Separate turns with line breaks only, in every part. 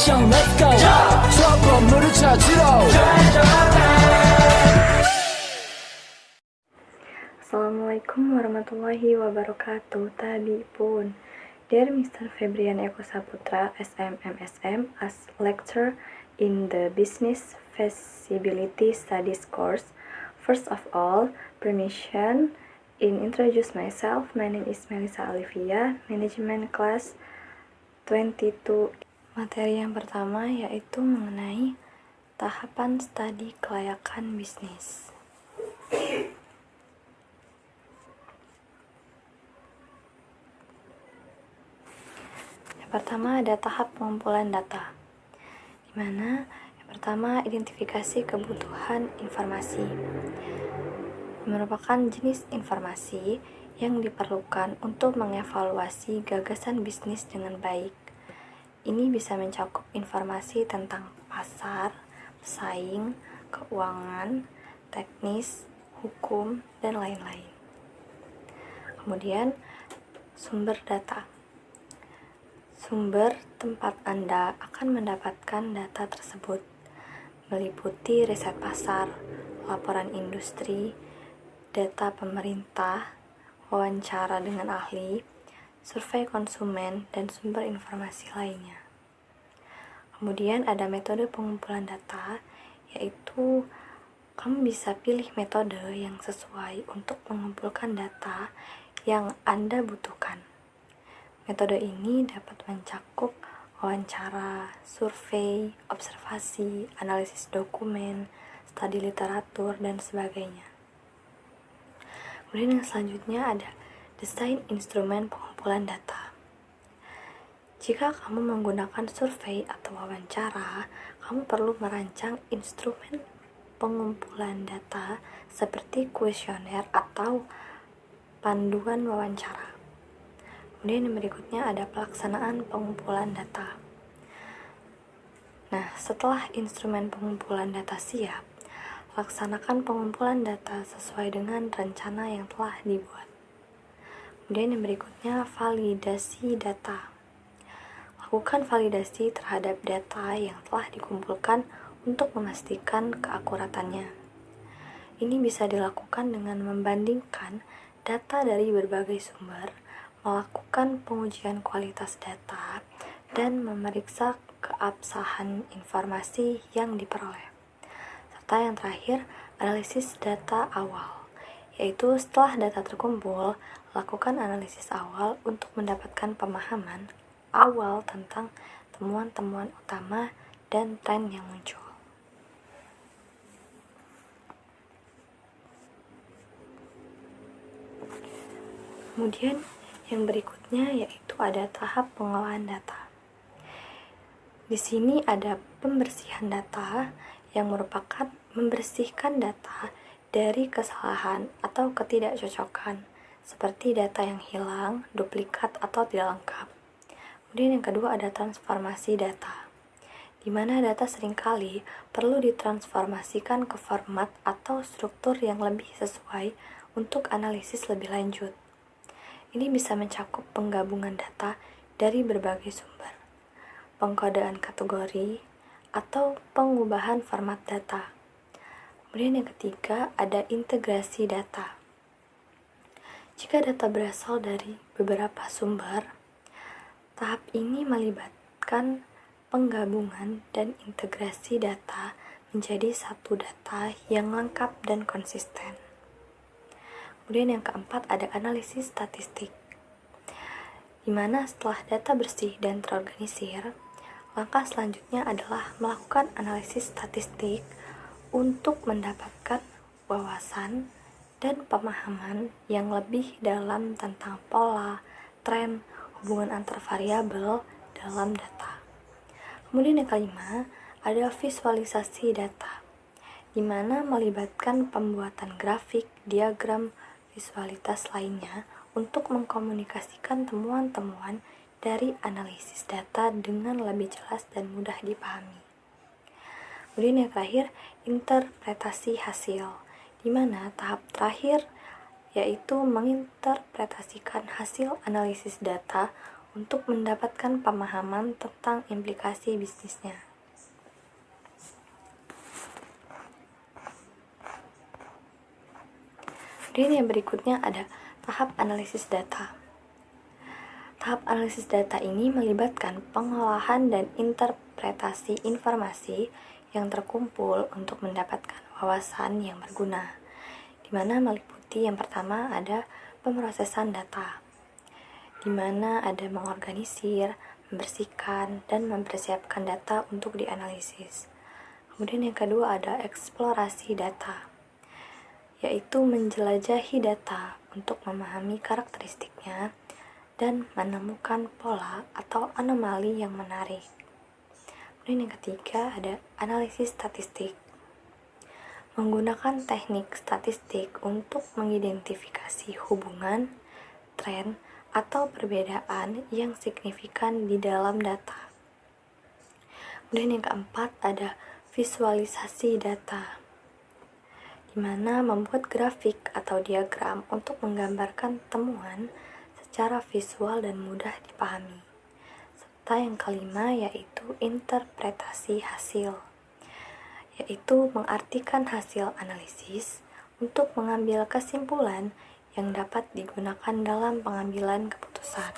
action, let's go. 저 건물을 찾으러.
Assalamualaikum warahmatullahi wabarakatuh. Tabi pun. Dear Mr. Febrian Eko Saputra, SMMSM, as lecturer in the Business Feasibility Studies course. First of all, permission in introduce myself. My name is Melissa Olivia, Management Class 22. Materi yang pertama yaitu mengenai tahapan studi kelayakan bisnis. Pertama ada tahap pengumpulan data, di mana yang pertama identifikasi kebutuhan informasi, merupakan jenis informasi yang diperlukan untuk mengevaluasi gagasan bisnis dengan baik. Ini bisa mencakup informasi tentang pasar, pesaing, keuangan, teknis, hukum, dan lain-lain. Kemudian sumber data. Sumber tempat Anda akan mendapatkan data tersebut meliputi riset pasar, laporan industri, data pemerintah, wawancara dengan ahli, survei konsumen, dan sumber informasi lainnya. Kemudian ada metode pengumpulan data, yaitu kamu bisa pilih metode yang sesuai untuk mengumpulkan data yang Anda butuhkan. Metode ini dapat mencakup wawancara, survei, observasi, analisis dokumen, studi literatur, dan sebagainya. Kemudian yang selanjutnya ada desain instrumen pengumpulan data. Jika kamu menggunakan survei atau wawancara, kamu perlu merancang instrumen pengumpulan data seperti kuesioner atau panduan wawancara. Kemudian yang berikutnya ada pelaksanaan pengumpulan data. Nah, setelah instrumen pengumpulan data siap, laksanakan pengumpulan data sesuai dengan rencana yang telah dibuat. Kemudian yang berikutnya validasi data. Lakukan validasi terhadap data yang telah dikumpulkan untuk memastikan keakuratannya. Ini bisa dilakukan dengan membandingkan data dari berbagai sumber, melakukan pengujian kualitas data, dan memeriksa keabsahan informasi yang diperoleh. Serta yang terakhir, analisis data awal, yaitu setelah data terkumpul, lakukan analisis awal untuk mendapatkan pemahaman awal tentang temuan-temuan utama dan tren yang muncul. Kemudian yang berikutnya yaitu ada tahap pengolahan data. Di sini ada pembersihan data yang merupakan membersihkan data dari kesalahan atau ketidakcocokan, seperti data yang hilang, duplikat, atau tidak lengkap. Kemudian yang kedua ada transformasi data, di mana data seringkali perlu ditransformasikan ke format atau struktur yang lebih sesuai untuk analisis lebih lanjut. Ini bisa mencakup penggabungan data dari berbagai sumber, pengkodean kategori, atau pengubahan format data. Kemudian yang ketiga ada integrasi data. Jika data berasal dari beberapa sumber, tahap ini melibatkan penggabungan dan integrasi data menjadi satu data yang lengkap dan konsisten. Kemudian yang keempat ada analisis statistik, di mana setelah data bersih dan terorganisir, langkah selanjutnya adalah melakukan analisis statistik untuk mendapatkan wawasan dan pemahaman yang lebih dalam tentang pola, tren, hubungan antar variabel dalam data. Kemudian yang kelima ada visualisasi data, di mana melibatkan pembuatan grafik, diagram, visualitas lainnya untuk mengkomunikasikan temuan-temuan dari analisis data dengan lebih jelas dan mudah dipahami. Kemudian yang terakhir, interpretasi hasil, di mana tahap terakhir yaitu menginterpretasikan hasil analisis data untuk mendapatkan pemahaman tentang implikasi bisnisnya. Kemudian yang berikutnya ada tahap analisis data. Tahap analisis data ini melibatkan pengolahan dan interpretasi informasi yang terkumpul untuk mendapatkan wawasan yang berguna, di mana meliputi yang pertama ada pemrosesan data, di mana ada mengorganisir, membersihkan, dan mempersiapkan data untuk dianalisis. Kemudian yang kedua ada eksplorasi data, yaitu menjelajahi data untuk memahami karakteristiknya dan menemukan pola atau anomali yang menarik. Kemudian yang ketiga ada analisis statistik, menggunakan teknik statistik untuk mengidentifikasi hubungan, tren, atau perbedaan yang signifikan di dalam data. Kemudian yang keempat ada visualisasi data, di mana membuat grafik atau diagram untuk menggambarkan temuan secara visual dan mudah dipahami. Serta yang kelima yaitu interpretasi hasil, yaitu mengartikan hasil analisis untuk mengambil kesimpulan yang dapat digunakan dalam pengambilan keputusan.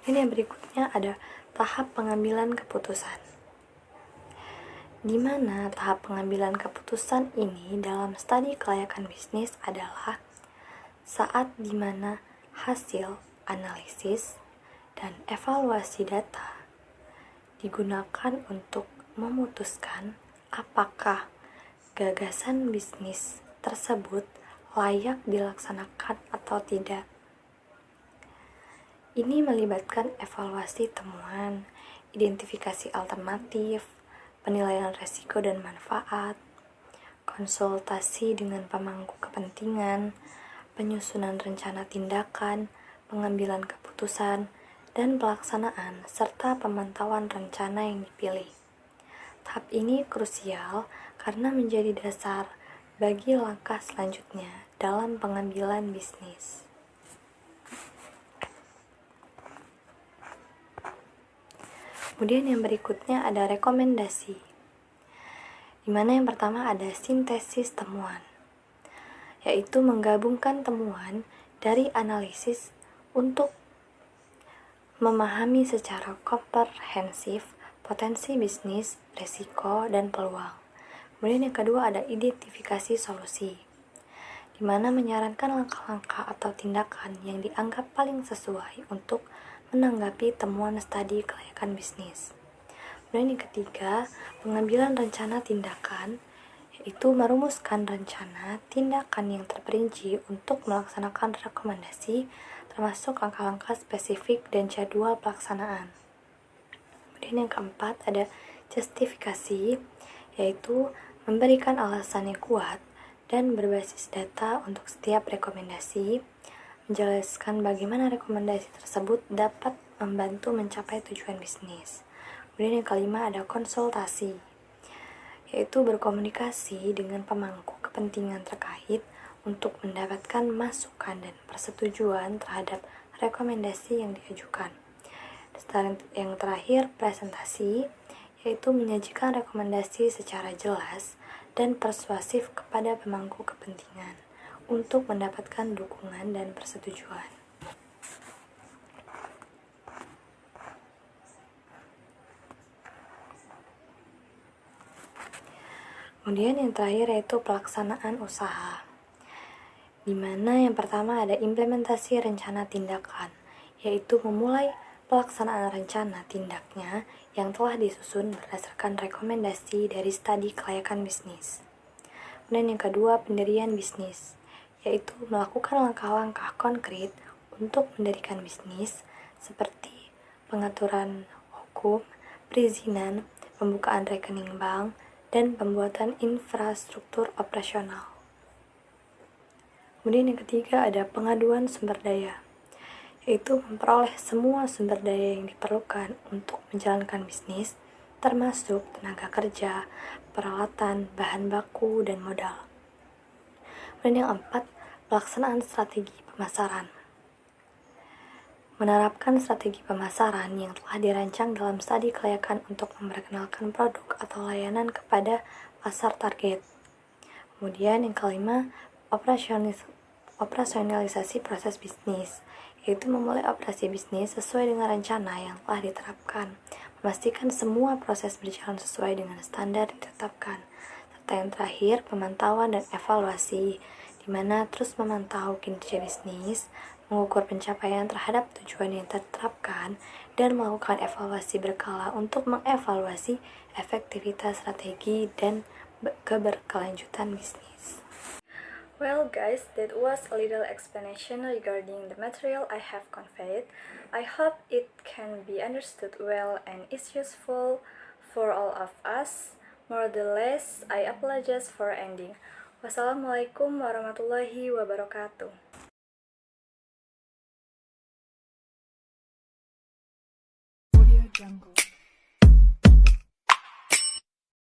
Ini yang berikutnya ada tahap pengambilan keputusan, di mana tahap pengambilan keputusan ini dalam studi kelayakan bisnis adalah saat di mana hasil analisis dan evaluasi data digunakan untuk memutuskan apakah gagasan bisnis tersebut layak dilaksanakan atau tidak. Ini melibatkan evaluasi temuan, identifikasi alternatif, penilaian risiko dan manfaat, konsultasi dengan pemangku kepentingan, penyusunan rencana tindakan, pengambilan keputusan, dan pelaksanaan, serta pemantauan rencana yang dipilih. Tahap ini krusial karena menjadi dasar bagi langkah selanjutnya dalam pengambilan bisnis. Kemudian yang berikutnya ada rekomendasi, di mana yang pertama ada sintesis temuan, yaitu menggabungkan temuan dari analisis untuk memahami secara komprehensif potensi bisnis, risiko, dan peluang. Kemudian yang kedua ada identifikasi solusi, di mana menyarankan langkah-langkah atau tindakan yang dianggap paling sesuai untuk menanggapi temuan studi kelayakan bisnis. Kemudian yang ketiga, pengambilan rencana tindakan, yaitu merumuskan rencana tindakan yang terperinci untuk melaksanakan rekomendasi, termasuk langkah-langkah spesifik dan jadwal pelaksanaan. Kemudian yang keempat ada justifikasi, yaitu memberikan alasan yang kuat dan berbasis data untuk setiap rekomendasi, menjelaskan bagaimana rekomendasi tersebut dapat membantu mencapai tujuan bisnis. Kemudian yang kelima ada konsultasi, yaitu berkomunikasi dengan pemangku kepentingan terkait untuk mendapatkan masukan dan persetujuan terhadap rekomendasi yang diajukan. Dan yang terakhir presentasi, yaitu menyajikan rekomendasi secara jelas dan persuasif kepada pemangku kepentingan untuk mendapatkan dukungan dan persetujuan. Kemudian yang terakhir yaitu pelaksanaan usaha, di mana yang pertama ada implementasi rencana tindakan, yaitu memulai pelaksanaan rencana tindaknya yang telah disusun berdasarkan rekomendasi dari studi kelayakan bisnis. Kemudian yang kedua pendirian bisnis, yaitu melakukan langkah-langkah konkret untuk mendirikan bisnis seperti pengaturan hukum, perizinan, pembukaan rekening bank, dan pembuatan infrastruktur operasional. Kemudian yang ketiga ada pengaduan sumber daya, yaitu memperoleh semua sumber daya yang diperlukan untuk menjalankan bisnis, termasuk tenaga kerja, peralatan, bahan baku, dan modal. Kemudian yang keempat, Pelaksanaan strategi pemasaran. Menerapkan strategi pemasaran yang telah dirancang dalam studi kelayakan untuk memperkenalkan produk atau layanan kepada pasar target. Kemudian yang kelima, operasionalisasi proses bisnis, yaitu memulai operasi bisnis sesuai dengan rencana yang telah diterapkan, memastikan semua proses berjalan sesuai dengan standar ditetapkan, serta yang terakhir, pemantauan dan evaluasi, di mana terus memantau kinerja bisnis, mengukur pencapaian terhadap tujuan yang terterapkan, dan melakukan evaluasi berkala untuk mengevaluasi efektivitas strategi dan keberkelanjutan bisnis. Well guys, that was a little explanation regarding the material I have conveyed. I hope it can be understood well and is useful for all of us. More or less, I apologize for ending. Wassalamualaikum warahmatullahi wabarakatuh.
Audio Jungle.